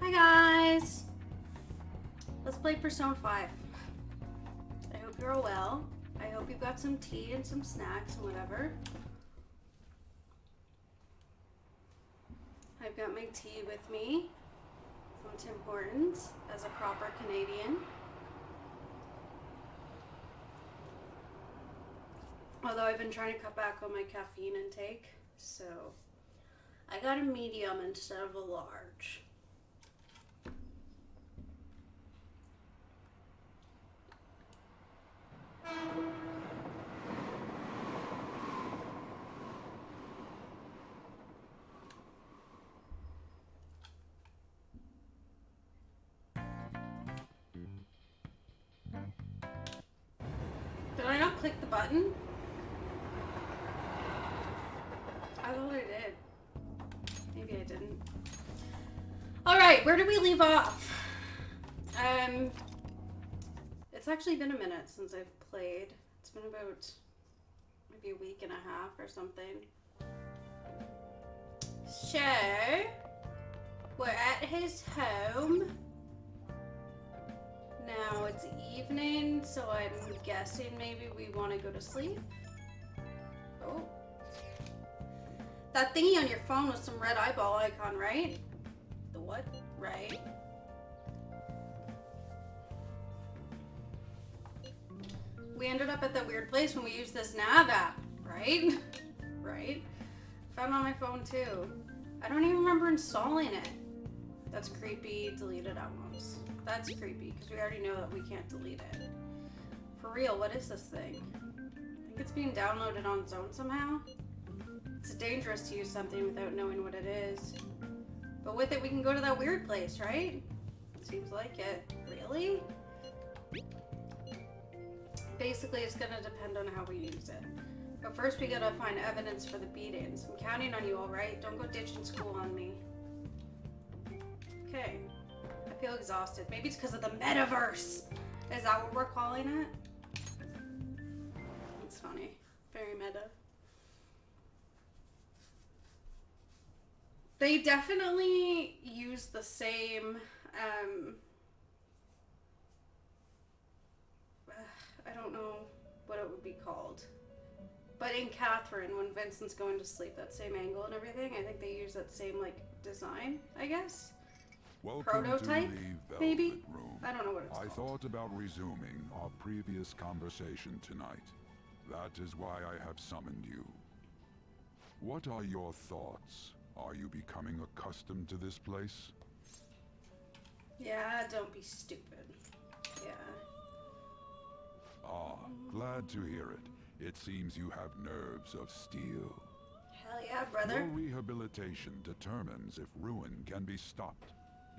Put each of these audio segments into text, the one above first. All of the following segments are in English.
Hi guys! Let's play Persona 5. I hope you're all well. I hope you've got some tea and some snacks and whatever. I've got my tea with me from Tim Hortons as a proper Canadian. Although I've been trying to cut back on my caffeine intake, so I got a medium instead of a large. Did I not click the button? I thought I did. Maybe I didn't. Alright, where did we leave off? It's actually been a minute since I've played. It's been about maybe a week and a half or something. So, we're at his home. Now it's evening, so I'm guessing maybe we want to go to sleep. Oh. That thingy on your phone was some red eyeball icon, right? The what? Right. We ended up at that weird place when we used this nav app, right? Right? Found on my phone too. I don't even remember installing it. That's creepy. Deleted at once. That's creepy because we already know that we can't delete it. For real, what is this thing? I think it's being downloaded on its own somehow. It's dangerous to use something without knowing what it is. But with it, we can go to that weird place, right? Seems like it. Really? Basically, it's gonna depend on how we use it. But first, we gotta find evidence for the beatings. I'm counting on you, alright? Don't go ditching school on me. Okay. I feel exhausted. Maybe it's because of the metaverse. Is that what we're calling it? It's funny. Very meta. They definitely use the same, I don't know what it would be called. But in Catherine, when Vincent's going to sleep, that same angle and everything, I think they use that same, like, design, I guess? Welcome Prototype, to the Velvet maybe? Room. I don't know what it's I called. thought about resuming our previous conversation tonight. That is why I have summoned you. What are your thoughts? Are you becoming accustomed to this place? Yeah, don't be stupid. Yeah. Ah, glad to hear it. It seems you have nerves of steel. Hell yeah, brother. Your rehabilitation determines if ruin can be stopped.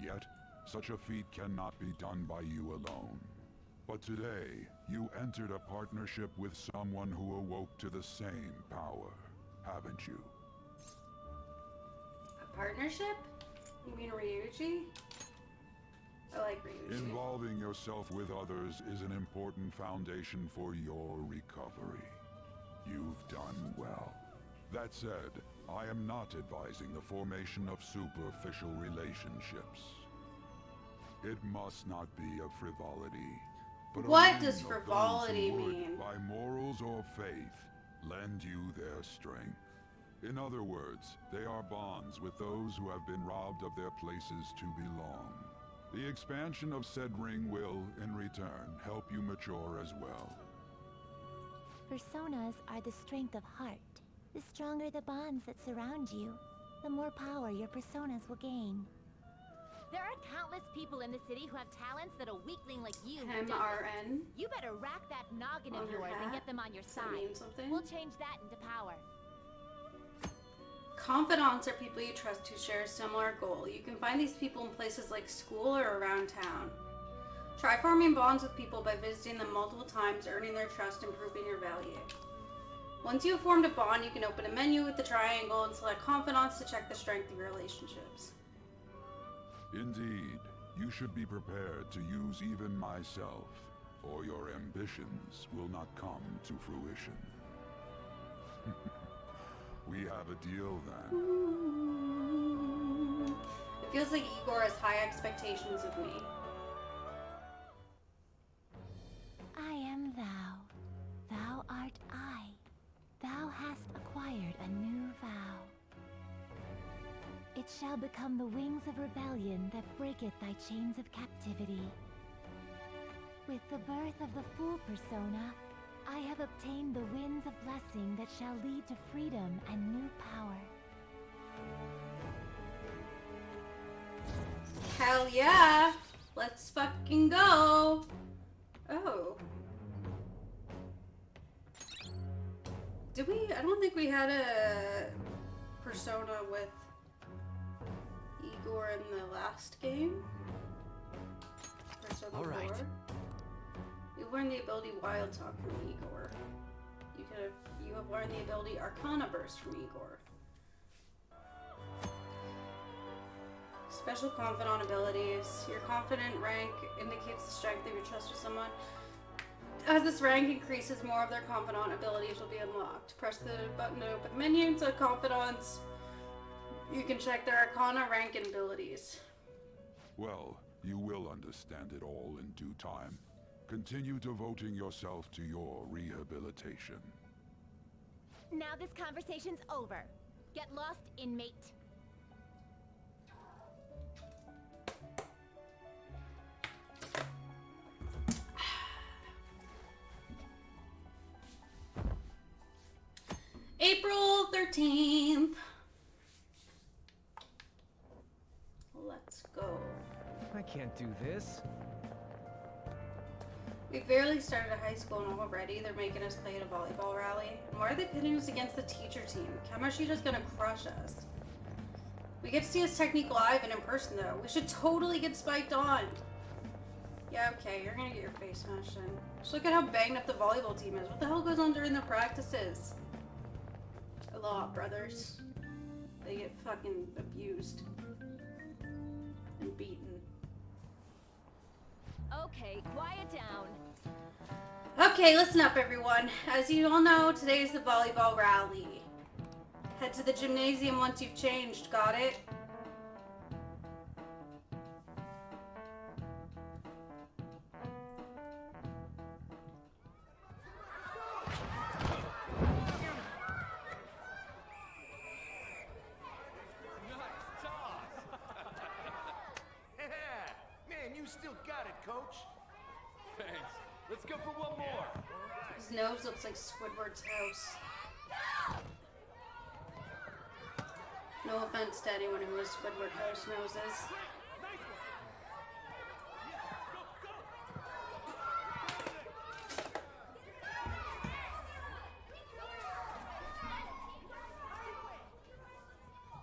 Yet, such a feat cannot be done by you alone. But today, you entered a partnership with someone who awoke to the same power, haven't you? A partnership? You mean Ryuji? I like Ryuji. Involving yourself with others is an important foundation for your recovery. You've done well. That said, I am not advising the formation of superficial relationships. It must not be a frivolity. But What only does of frivolity those who would, mean? by morals or faith, lend you their strength. In other words, they are bonds with those who have been robbed of their places to belong. The expansion of said ring will, in return, help you mature as well. Personas are the strength of heart. The stronger the bonds that surround you, the more power your personas will gain. There are countless people in the city who have talents that a weakling like you doesn't. MRN? You better rack that noggin On of her yours and hat? get them on your Does that side. mean something? We'll change that into power. Confidants are people you trust who share a similar goal. You can find these people in places like school or around town. Try forming bonds with people by visiting them multiple times, earning their trust, and proving your value. Once you have formed a bond, you can open a menu with the triangle and select confidants to check the strength of your relationships. Indeed, you should be prepared to use even myself, or your ambitions will not come to fruition. We have a deal then. feels like Igor has high expectations of me. I am thou. Thou art I. Thou hast acquired a new vow. It shall become the wings of rebellion that breaketh thy chains of captivity. With the birth of the Fool persona, I have obtained the winds of blessing that shall lead to freedom and new power. Hell yeah! Let's fucking go! Oh. Did we? I don't think we had a persona with Igor in the last game. Persona 4. Right. We learned the ability Wild Talk from Igor. You have learned the ability Arcana Burst from Igor. Special Confidant abilities. Your confident rank indicates the strength of your trust with someone. As this rank increases, more of their confidant abilities will be unlocked. Press the button to open the menu to confidants. You can check their Arcana rank and abilities. Well, you will understand it all in due time. Continue devoting yourself to your rehabilitation. Now this conversation's over. Get lost, inmate. April 13th. Let's go. I can't do this. We barely started high school and already they're making us play at a volleyball rally. And why are they pitting us against the teacher team? Kamashita's gonna crush us. We get to see his technique live and in person though. We should totally get spiked on. Yeah, okay, you're gonna get your face smashed in. Just look at how banged up the volleyball team is. What the hell goes on during the practices? A lot, brothers. They get fucking abused. And beaten. Okay, quiet down. Okay, listen up everyone. As you all know, today is the volleyball rally. Head to the gymnasium once you've changed, got it? Man, you still got it, coach. Thanks. Let's go for one more. His nose looks like Squidward's house. No offense to anyone who has Squidward house noses.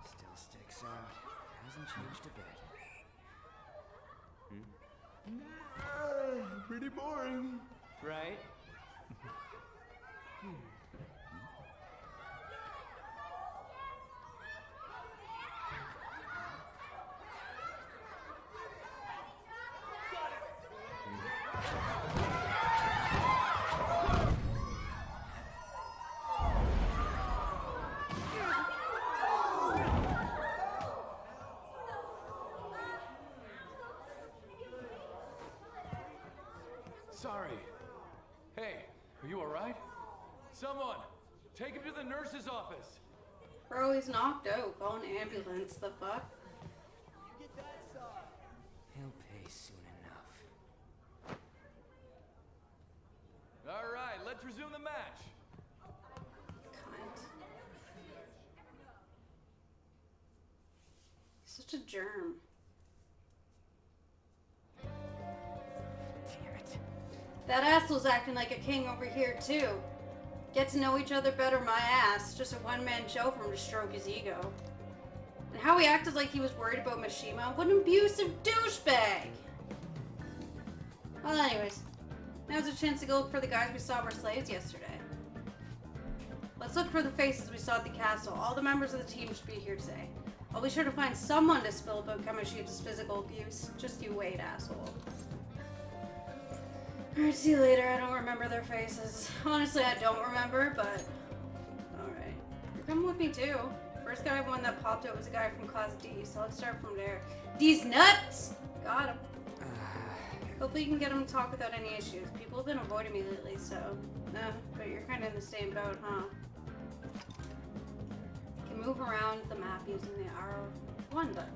Still sticks out. Hasn't changed a bit. Pretty boring. Right? Sorry. Hey, are you alright? Someone, take him to the nurse's office. Bro, he's knocked out. Call an ambulance, the fuck? He'll pay soon enough. Alright, let's resume the match. Cunt. He's such a germ. Damn it. That asshole's acting like a king over here, too. Get to know each other better, my ass. Just a one-man show for him to stroke his ego. And how he acted like he was worried about Mishima. What an abusive douchebag! Well, anyways. Now's a chance to go look for the guys we saw were slaves yesterday. Let's look for the faces we saw at the castle. All the members of the team should be here today. I'll be sure to find someone to spill about Kamashita's physical abuse. Just you wait, asshole. Alright, see you later. I don't remember their faces. Honestly, I don't remember, but... Alright. You're coming with me, too. First guy one that popped up was a guy from class D, so let's start from there. D's nuts! Got him. Hopefully you can get him to talk without any issues. People have been avoiding me lately, so... but you're kind of in the same boat, huh? You can move around the map using the R1 button.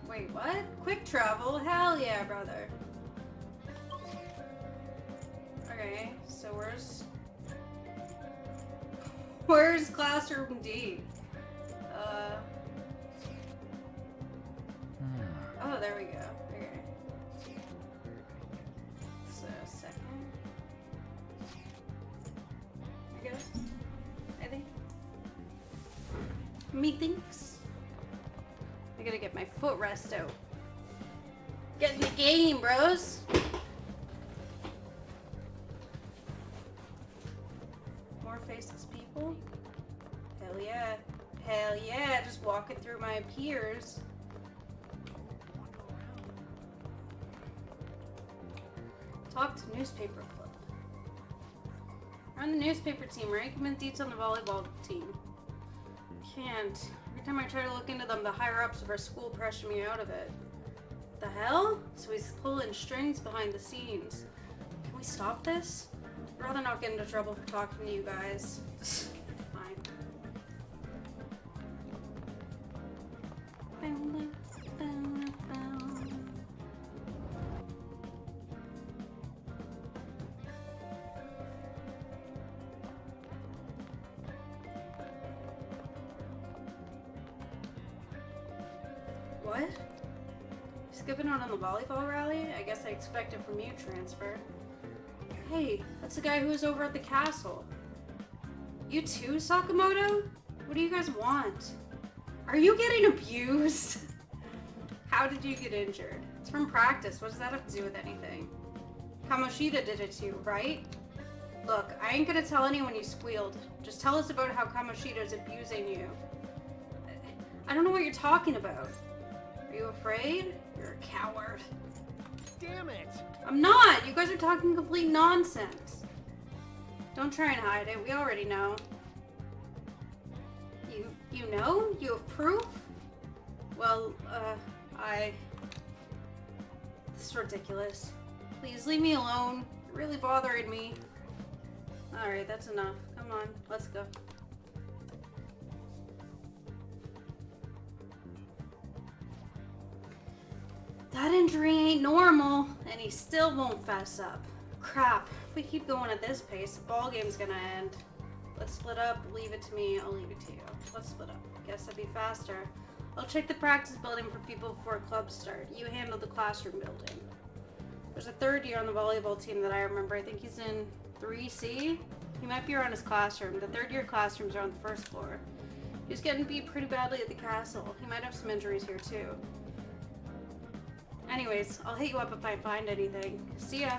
Wait, what? Quick travel? Hell yeah, brother. Okay, so where's classroom D? Oh, there we go. Okay. So, second. I guess. I think. Methinks. I gotta get my footrest out. Get in the game, bros! More faceless people? Hell yeah. Hell yeah, just walking through my peers. Talk to newspaper club. We're on the newspaper team, right? Give me the deets on the volleyball team. Can't. Every time I try to look into them, the higher-ups of our school pressure me out of it. The hell? So he's pulling strings behind the scenes. Can we stop this? I'd rather not get into trouble for talking to you guys. Fine. What? Skipping out on the volleyball rally? I guess I expected from you, transfer. Hey, that's the guy who was over at the castle. You too, Sakamoto? What do you guys want? Are you getting abused? How did you get injured? It's from practice. What does that have to do with anything? Kamoshida did it to you, right? Look, I ain't gonna tell anyone you squealed. Just tell us about how Kamoshida's abusing you. I don't know what you're talking about. Are you afraid? You're a coward. Damn it! I'm not! You guys are talking complete nonsense. Don't try and hide it. We already know. You know? You have proof? Well, this is ridiculous. Please leave me alone. You're really bothering me. Alright, that's enough. Come on, let's go. That injury ain't normal, and he still won't fess up. Crap, if we keep going at this pace, the ball game's gonna end. Let's split up, leave it to me, I'll leave it to you. Let's split up. Guess that'd be faster. I'll check the practice building for people before clubs start. You handle the classroom building. There's a third year on the volleyball team that I remember. I think he's in 3C? He might be around his classroom. The third year classrooms are on the first floor. He was getting beat pretty badly at the castle. He might have some injuries here too. Anyways, I'll hit you up if I find anything. See ya!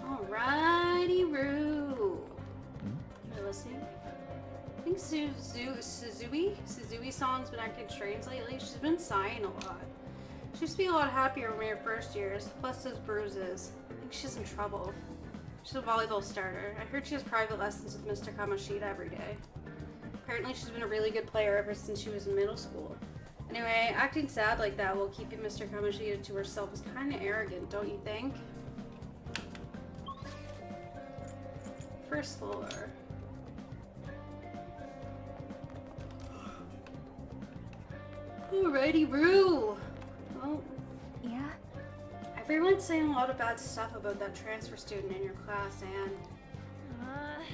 Alrighty-roo. You're listening? I think Suzui's song's been acting strange lately. She's been sighing a lot. She used to be a lot happier when we were first years, plus those bruises. I think she's in trouble. She's a volleyball starter. I heard she has private lessons with Mr. Kamoshida every day. Apparently she's been a really good player ever since she was in middle school. Anyway, acting sad like that while keeping Mr. Kamoshida to herself is kind of arrogant, don't you think? First floor. Alrighty, Roo! Well, Yeah? everyone's saying a lot of bad stuff about that transfer student in your class, Anne.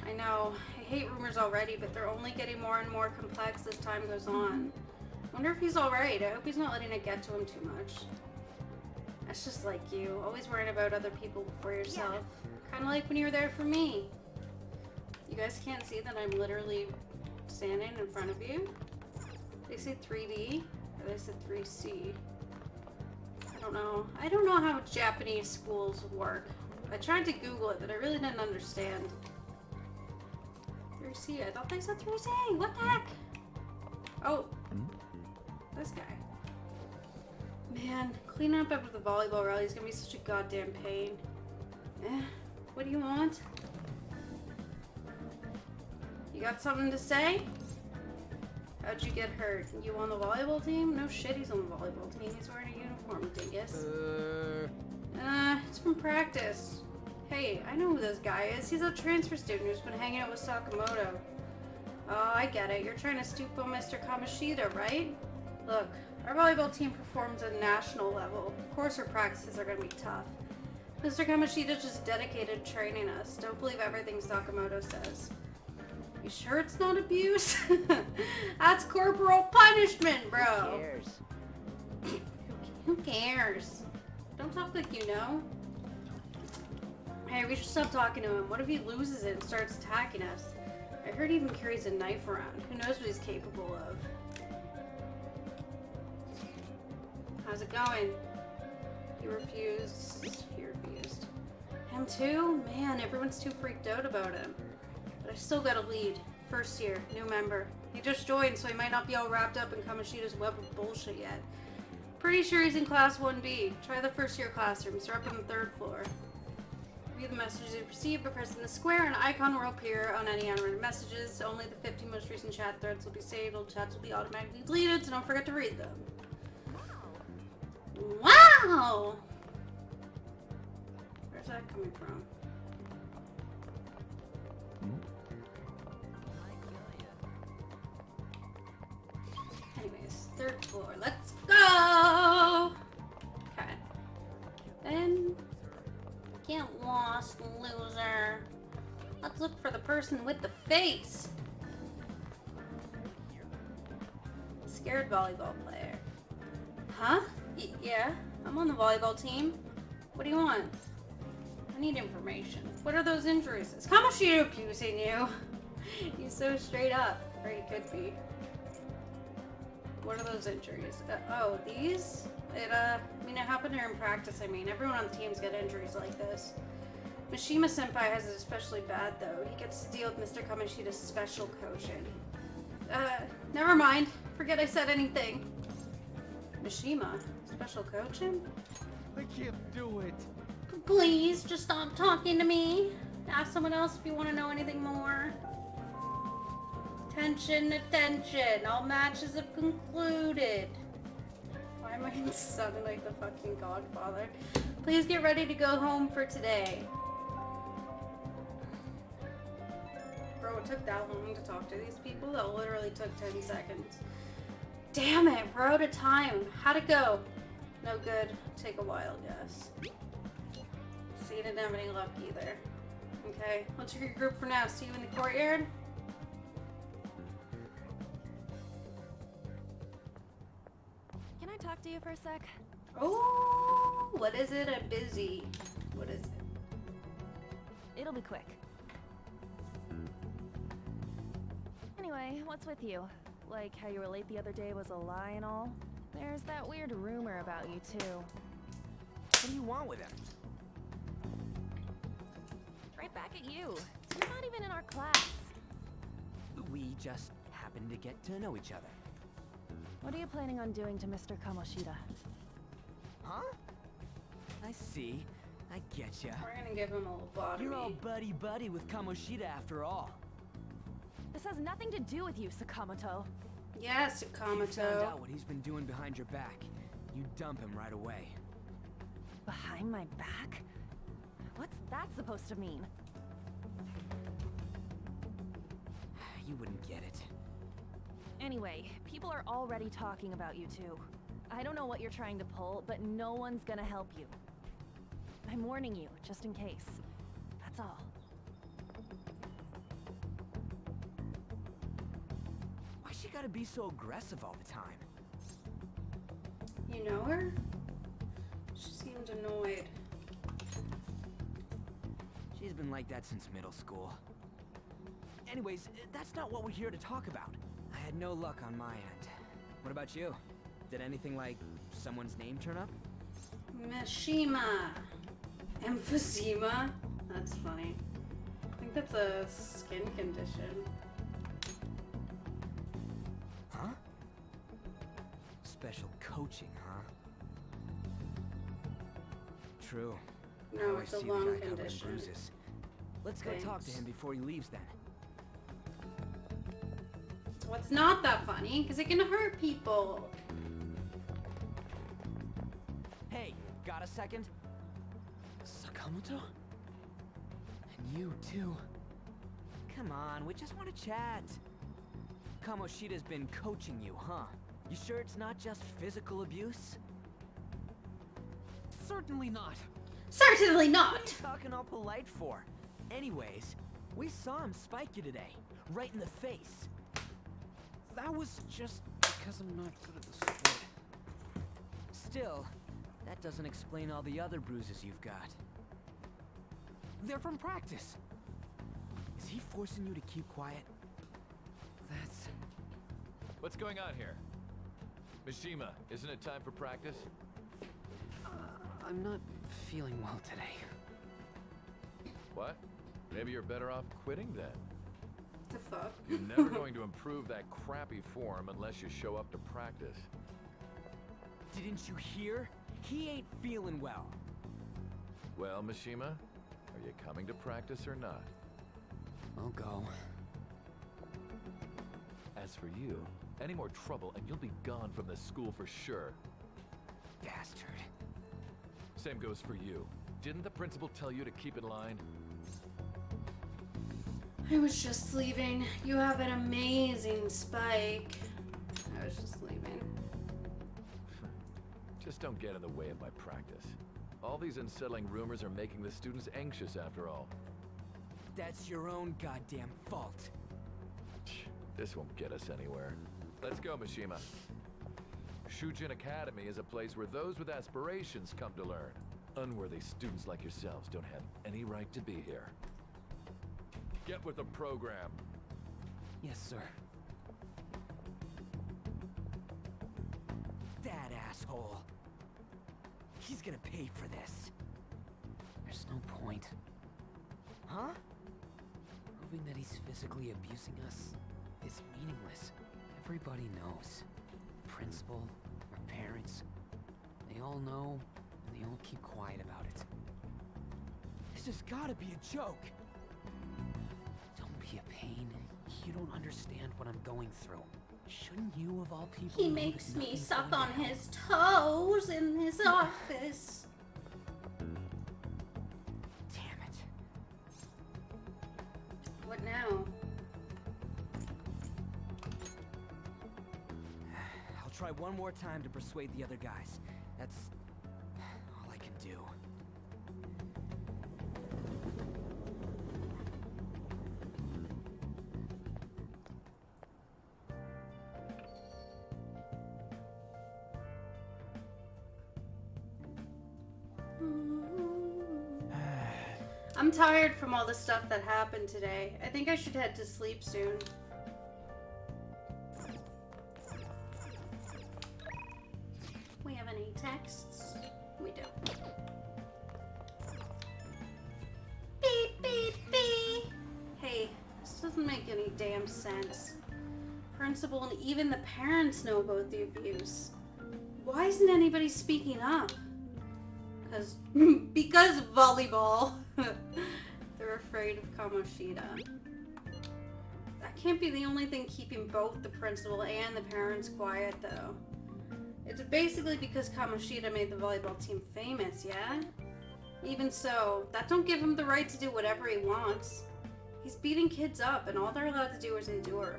I know. I hate rumors already, but they're only getting more and more complex as time goes on. I wonder if he's alright. I hope he's not letting it get to him too much. That's just like you. Always worrying about other people before yourself. Yeah. Kind of like when you were there for me. You guys can't see that I'm literally standing in front of you? They say 3D, or they said 3C. I don't know. I don't know how Japanese schools work. I tried to Google it, but I really didn't understand. 3C. I thought they said 3C. What the heck? Oh. This guy. Man, cleaning up after the volleyball rally is gonna be such a goddamn pain. What do you want? You got something to say? How'd you get hurt? You on the volleyball team? No shit, he's on the volleyball team. He's wearing a uniform, dingus. It's from practice. Hey, I know who this guy is. He's a transfer student who's been hanging out with Sakamoto. Oh, I get it. You're trying to stoop on Mr. Kamoshida, right? Look, our volleyball team performs at national level. Of course our practices are going to be tough. Mr. Kamoshida's just dedicated to training us. Don't believe everything Sakamoto says. You sure it's not abuse? That's corporal punishment, bro. Who cares? Who cares? Don't talk like you know. Hey, we should stop talking to him. What if he loses it and starts attacking us? I heard he even carries a knife around. Who knows what he's capable of? How's it going? He refused. He refused. Him too? Man, everyone's too freaked out about him. But I still got a lead. First year, new member. He just joined, so he might not be all wrapped up in Kamoshida's web of bullshit yet. Pretty sure he's in class 1B. Try the first year classrooms. They're up on the 3rd floor. Read the messages you received by pressing the square. An icon will appear on any unread messages. Only the 50 most recent chat threads will be saved. Old chats will be automatically deleted, so don't forget to read them. Wow! Where's that coming from? Anyways, 3rd floor. Let's go! Okay. Then get lost, loser. Let's look for the person with the face. Scared volleyball player. Huh? Yeah, I'm on the volleyball team. What do you want? I need information. What are those injuries? Is Kamoshida abusing you? He's so straight up. Or he could be. What are those injuries? Oh, these? It happened during practice, Everyone on the team's got injuries like this. Mishima-senpai has it especially bad, though. He gets to deal with Mr. Kamoshida's special coaching. Never mind. Forget I said anything. Mishima? Special coaching? I can't do it. Please, just stop talking to me. Ask someone else if you want to know anything more. Attention, attention. All matches have concluded. Why am I sounding like the fucking Godfather? Please get ready to go home for today. Bro, it took that long to talk to these people? That literally took 10 seconds. Damn it, we're out of time. How'd it go? No good. Take a wild guess. See, you didn't have any luck either. Okay, let's regroup for now. See you in the courtyard. Can I talk to you for a sec? Oh, what is it? I'm busy. What is it? It'll be quick. Anyway, what's with you? Like how you were late the other day was a lie and all? There's that weird rumor about you too. What do you want with him? Right back at you. You're not even in our class. We just happen to get to know each other. What are you planning on doing to Mr. Kamoshida? Huh? I see. I getcha. We're gonna give him a little bottom. You're all buddy-buddy with Kamoshida after all. This has nothing to do with you, Sakamoto. Yes, You found Sakamoto. out what he's been doing behind your back. You dump him right away. Behind my back? What's that supposed to mean? You wouldn't get it. Anyway, people are already talking about you two. I don't know what you're trying to pull, but no one's gonna help you. I'm warning you, just in case. That's all. Why she gotta be so aggressive all the time? You know her? She seemed annoyed. She's been like that since middle school. Anyways, that's not what we're here to talk about. I had no luck on my end. What about you? Did anything like someone's name turn up? Mishima. Emphysema? That's funny. I think that's a skin condition. Huh? Special coaching, huh? True. No, Now I it's a see the lung guy covered in condition. bruises. Let's go talk to him before he leaves then. So it's not that funny, because it can hurt people. Hey, got a second? Sakamoto? And you, too. Come on, we just want to chat. Kamoshida's been coaching you, huh? You sure it's not just physical abuse? Certainly not. Certainly not! What are you talking all polite for? Anyways, we saw him spike you today, right in the face. That was just because I'm not good at the sport. Still, that doesn't explain all the other bruises you've got. They're from practice. Is he forcing you to keep quiet? That's... What's going on here? Mishima, isn't it time for practice? I'm not feeling well today. What? Maybe you're better off quitting then. The fuck? You're never going to improve that crappy form unless you show up to practice. Didn't you hear? He ain't feeling well. Well, Mishima, are you coming to practice or not? I'll go. As for you, any more trouble and you'll be gone from this school for sure. Bastard. Same goes for you. Didn't the principal tell you to keep in line? I was just leaving. You have an amazing spike. I was just leaving. Just don't get in the way of my practice. All these unsettling rumors are making the students anxious after all. That's your own goddamn fault. This won't get us anywhere. Let's go, Mishima. Shujin Academy is a place where those with aspirations come to learn. Unworthy students like yourselves don't have any right to be here. Get with the program. Yes, sir. That asshole. He's gonna pay for this. There's no point. Huh? Proving that he's physically abusing us is meaningless. Everybody knows. Principal, our parents, they all know, and they all keep quiet about it. This has gotta be a joke. Don't be a pain. You don't understand what I'm going through. Shouldn't you, of all people, He know makes that me nothing's suck going on to help? his toes in his office. Damn it. What now? I'll try one more time to persuade the other guys. That's all I can do. I'm tired from all the stuff that happened today. I think I should head to sleep soon. We have any texts? We don't. Beep, beep, beep. Hey, this doesn't make any damn sense. Principal and even the parents know about the abuse. Why isn't anybody speaking up? Because volleyball. They're afraid of Kamoshida. That can't be the only thing keeping both the principal and the parents quiet, though. It's basically because Kamoshida made the volleyball team famous, yeah? Even so, that don't give him the right to do whatever he wants. He's beating kids up, and all they're allowed to do is endure.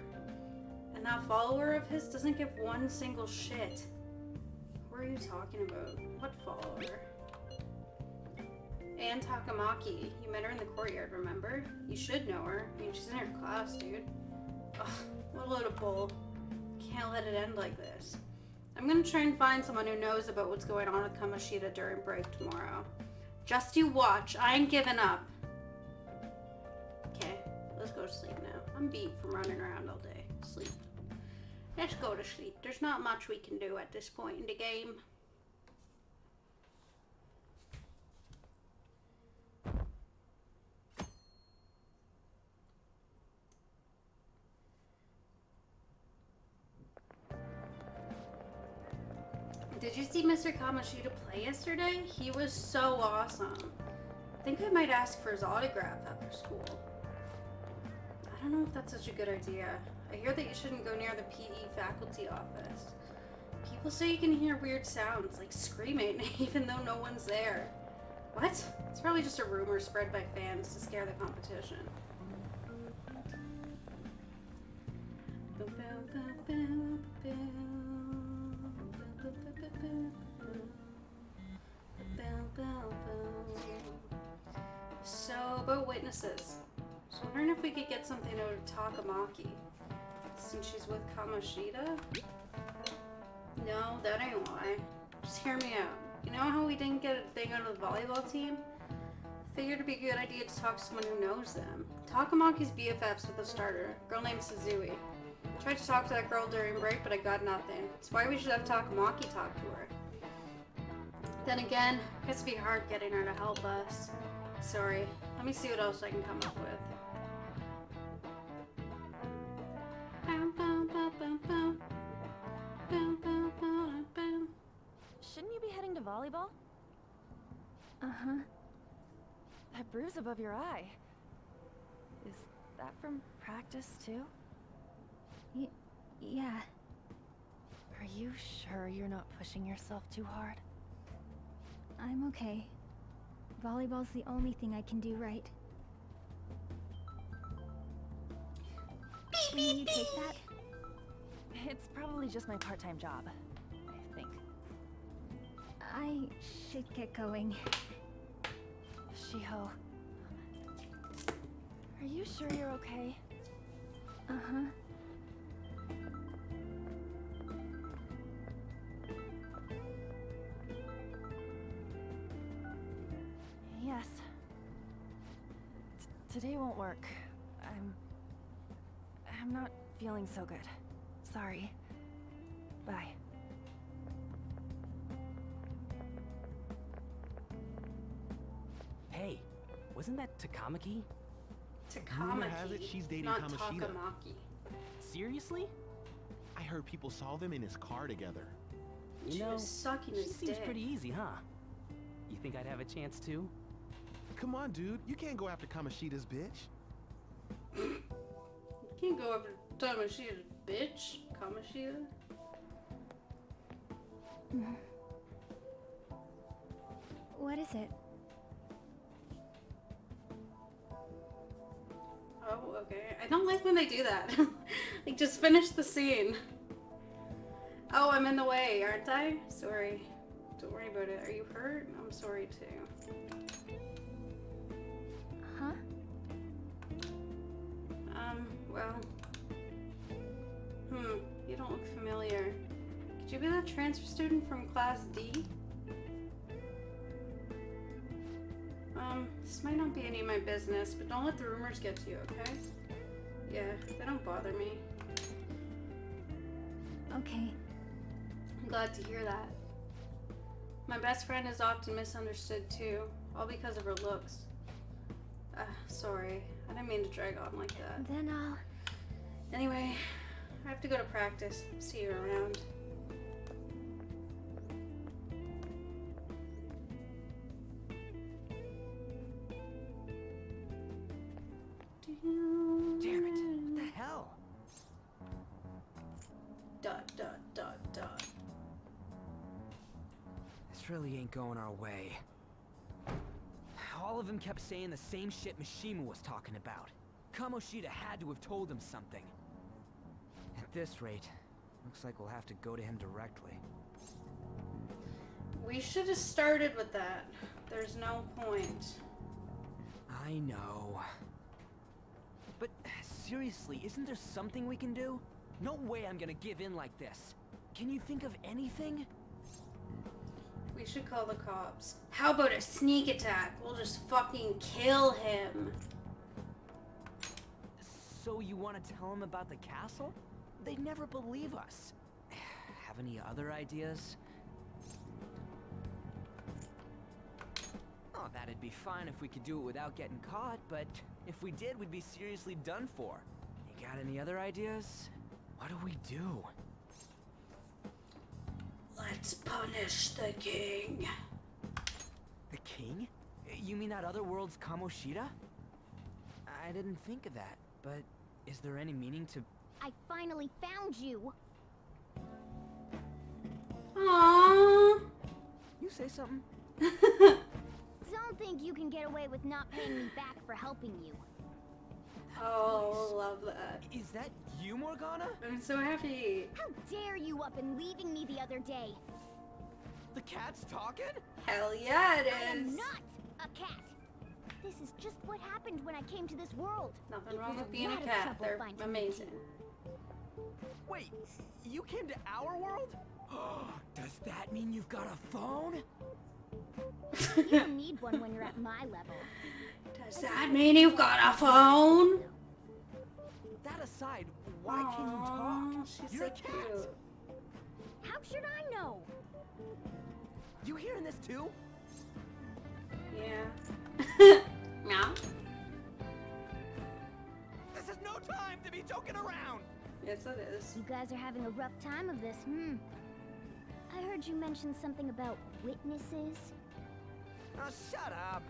And that follower of his doesn't give one single shit. Who are you talking about? What follower? Anne Takamaki. You met her in the courtyard, remember? You should know her. I mean, she's in your class, dude. Ugh, what a load of bull. Can't let it end like this. I'm gonna try and find someone who knows about what's going on with Kamoshida during break tomorrow. Just you watch. I ain't giving up. Okay, let's go to sleep now. I'm beat from running around all day. Sleep. Let's go to sleep. There's not much we can do at this point in the game. Did you see Mr. Kamoshida play yesterday? He was so awesome. I think I might ask for his autograph after school. I don't know if that's such a good idea. I hear that you shouldn't go near the PE faculty office. People say you can hear weird sounds, like screaming, even though no one's there. What? It's probably just a rumor spread by fans to scare the competition. So, about witnesses. I was wondering if we could get something out of Takamaki, since she's with Kamoshida? No, that ain't why. Just hear me out. You know how we didn't get a thing out of the volleyball team? Figured it'd be a good idea to talk to someone who knows them. Takamaki's BFFs with a starter, a girl named Suzui. Tried to talk to that girl during break, but I got nothing. That's why we should have Takamaki talk to her. Then again, I guess it'd be hard getting her to help us. Sorry, let me see what else I can come up with. Shouldn't you be heading to volleyball? Uh-huh. That bruise above your eye. Is that from practice too? Yeah. Are you sure you're not pushing yourself too hard? I'm okay. Volleyball's the only thing I can do right. Will you take that? It's probably just my part-time job, I think. I should get going. Shiho. Are you sure you're okay? Uh-huh. Yes. Today won't work. I'm not feeling so good. Sorry. Bye. Hey, wasn't that Takamaki? Takamaki, Rumor has it she's dating not Kamoshida. Takamaki. Seriously? I heard people saw them in his car together. You She know, was sucking she his seems dick. pretty easy, huh? You think I'd have a chance too? Come on, dude. You can't go after Kamoshida's bitch. You can't go after Kamoshida, bitch. Kamoshida? What is it? Oh, okay. I don't like when they do that. Like, just finish the scene. Oh, I'm in the way, aren't I? Sorry. Don't worry about it. Are you hurt? I'm sorry too. Huh? Well. You don't look familiar. Could you be that transfer student from Class D? This might not be any of my business, but don't let the rumors get to you, okay? Yeah, they don't bother me. Okay. I'm glad to hear that. My best friend is often misunderstood too, all because of her looks. Sorry. I didn't mean to drag on like that. Then I'll... Anyway, I have to go to practice. See you around. Damn it! What the hell? Dot dot dot dot. This really ain't going our way. All of them kept saying the same shit Mishima was talking about. Kamoshida had to have told him something. At this rate, looks like we'll have to go to him directly. We should have started with that. There's no point. I know. But seriously, isn't there something we can do? No way I'm gonna give in like this. Can you think of anything? We should call the cops. How about a sneak attack? We'll just fucking kill him. So you want to tell him about the castle? They'd never believe us. Have any other ideas? Oh, that'd be fine if we could do it without getting caught, but if we did, we'd be seriously done for. You got any other ideas? What do we do? Let's punish the king. The king? You mean that other world's Kamoshida? I didn't think of that, but is there any meaning to I finally found you. Aww. You say something? Don't think you can get away with not paying me back for helping you. Oh, love that. Is that you, Morgana? I'm so happy. How dare you up and leaving me the other day? The cat's talking? Hell yeah, it I am is. not a cat. This is just what happened when I came to this world. Nothing It wrong was with being a lot of cat. trouble They're finding me amazing. too. Wait, you came to our world? Does that mean you've got a phone? You don't need one when you're at my level. Does that mean you've got a phone? That aside, why can you Aw, talk? she's You're so a cat. cute. How should I know? You hearing this too? Yeah. Meow. This is no time to be joking around. Yes, it is. You guys are having a rough time of this, I heard you mention something about witnesses. Oh, shut up.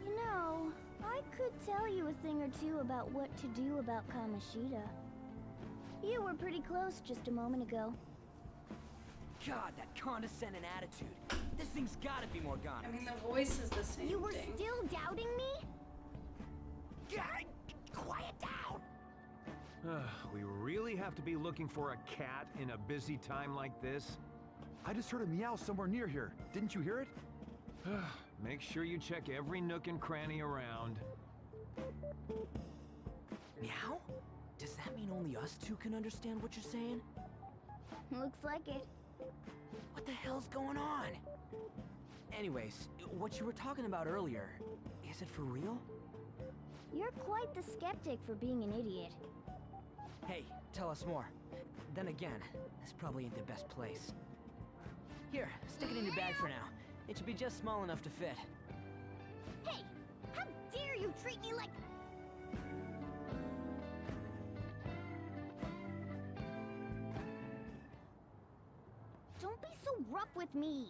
You know, I could tell you a thing or two about what to do about Kamoshida. You were pretty close just a moment ago. God, that condescending attitude. This thing's gotta be Morgana. I mean, the voice is the same You were thing. still doubting me? Quiet down. We really have to be looking for a cat in a busy time like this? I just heard a meow somewhere near here. Didn't you hear it? Make sure you check every nook and cranny around. Meow? Does that mean only us two can understand what you're saying? Looks like it. What the hell's going on? Anyways, what you were talking about earlier, is it for real? You're quite the skeptic for being an idiot. Hey, tell us more. Then again, this probably ain't the best place. Here, stick it in your bag for now. It should be just small enough to fit. Hey! How dare you treat me like... Don't be so rough with me!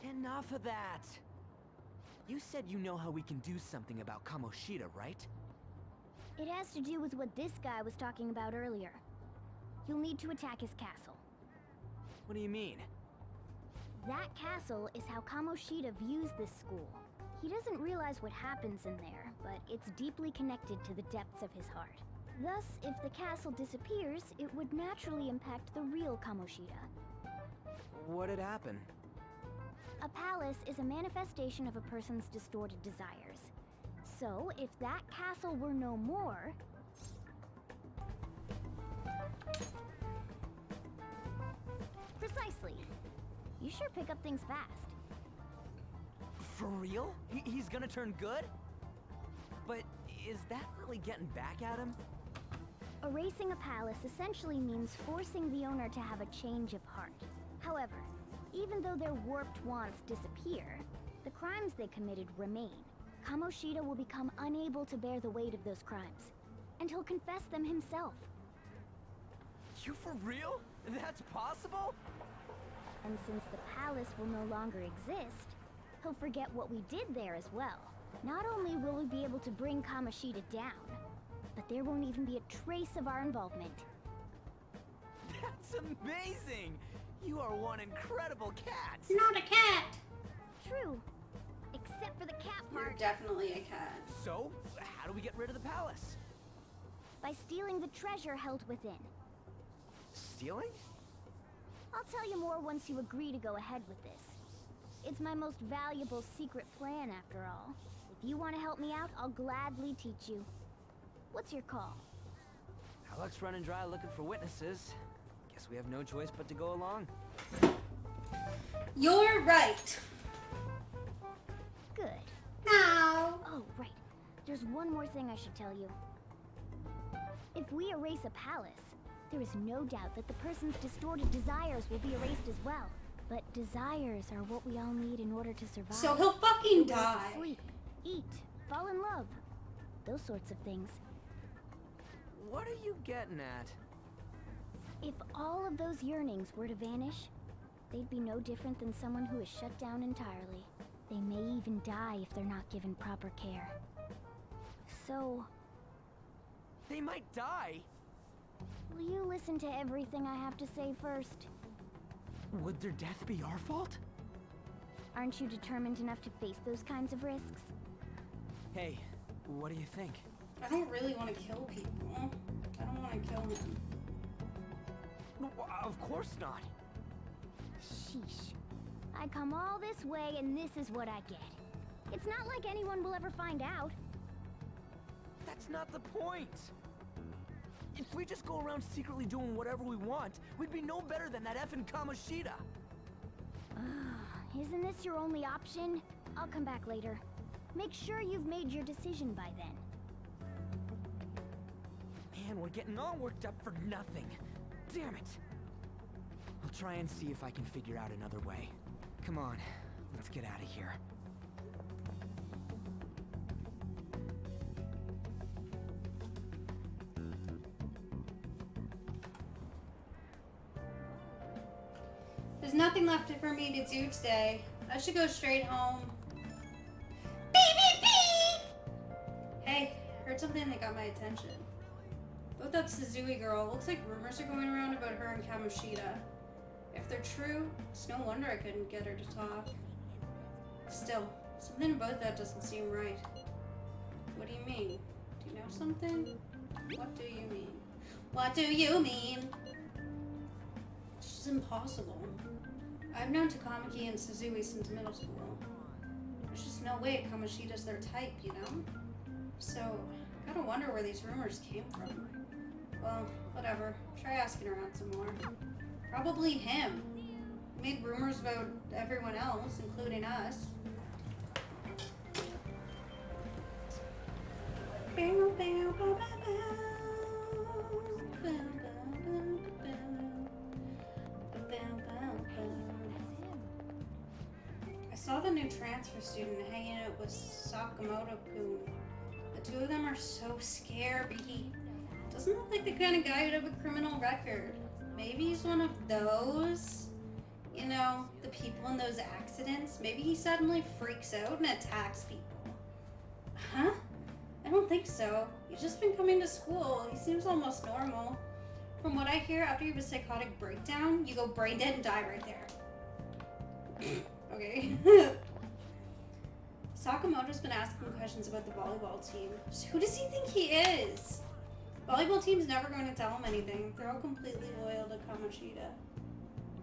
Enough of that! You said you know how we can do something about Kamoshida, right? It has to do with what this guy was talking about earlier. You'll need to attack his castle. What do you mean? That castle is how Kamoshida views this school. He doesn't realize what happens in there, but it's deeply connected to the depths of his heart. Thus, if the castle disappears, it would naturally impact the real Kamoshida. What'd happen? A palace is a manifestation of a person's distorted desires. So, if that castle were no more... Precisely. You sure pick up things fast. For real? He's gonna turn good? But is that really getting back at him? Erasing a palace essentially means forcing the owner to have a change of heart. However, even though their warped wants disappear, the crimes they committed remain. Kamoshida will become unable to bear the weight of those crimes, and he'll confess them himself. You for real? That's possible? And since the palace will no longer exist, he'll forget what we did there as well. Not only will we be able to bring Kamoshida down, but there won't even be a trace of our involvement. That's amazing! You are one incredible cat! Not a cat! True. Except for the cat You're part. definitely a cat. So, how do we get rid of the palace? By stealing the treasure held within. Stealing? I'll tell you more once you agree to go ahead with this. It's my most valuable secret plan, after all. If you want to help me out, I'll gladly teach you. What's your call? Our luck's running dry looking for witnesses. Guess we have no choice but to go along. You're right. Good. Now. Oh, right. There's one more thing I should tell you. If we erase a palace, there is no doubt that the person's distorted desires will be erased as well. But desires are what we all need in order to survive. So he'll fucking To die. sleep, eat, fall in love. Those sorts of things. What are you getting at? If all of those yearnings were to vanish, they'd be no different than someone who is shut down entirely. They may even die if they're not given proper care. So... They might die. Will you listen to everything I have to say first? Would their death be our fault? Aren't you determined enough to face those kinds of risks? Hey, what do you think? I don't really want to kill people. I don't want to kill him. No, of course not. Sheesh. I come all this way and this is what I get. It's not like anyone will ever find out. That's not the point. If we just go around secretly doing whatever we want, we'd be no better than that effing Kamoshida. Isn't this your only option? I'll come back later. Make sure you've made your decision by then. Man, we're getting all worked up for nothing. Damn it. I'll try and see if I can figure out another way. Come on, let's get out of here. There's nothing left for me to do today. I should go straight home. Beep, beep, beep! Hey, heard something that got my attention. About that Suzui girl, looks like rumors are going around about her and Kamoshida. If they're true, it's no wonder I couldn't get her to talk. Still, something about that doesn't seem right. What do you mean? Do you know something? What do you mean? What do you mean? It's just impossible. I've known Takamaki and Suzui since middle school. There's just no way Kamoshida's their type, you know? So, I gotta wonder where these rumors came from. Well, whatever. Try asking around some more. Probably him. He made rumors about everyone else, including us. I saw the new transfer student hanging out with Sakamoto-kun. The two of them are so scary. Doesn't look like the kind of guy who'd have a criminal record. Maybe he's one of those, you know, the people in those accidents. Maybe he suddenly freaks out and attacks people. Huh? I don't think so. He's just been coming to school. He seems almost normal. From what I hear, after you have a psychotic breakdown, you go brain dead and die right there. Okay. Sakamoto's been asking questions about the volleyball team. So who does he think he is? Volleyball team's never going to tell him anything. They're all completely loyal to Kamoshida.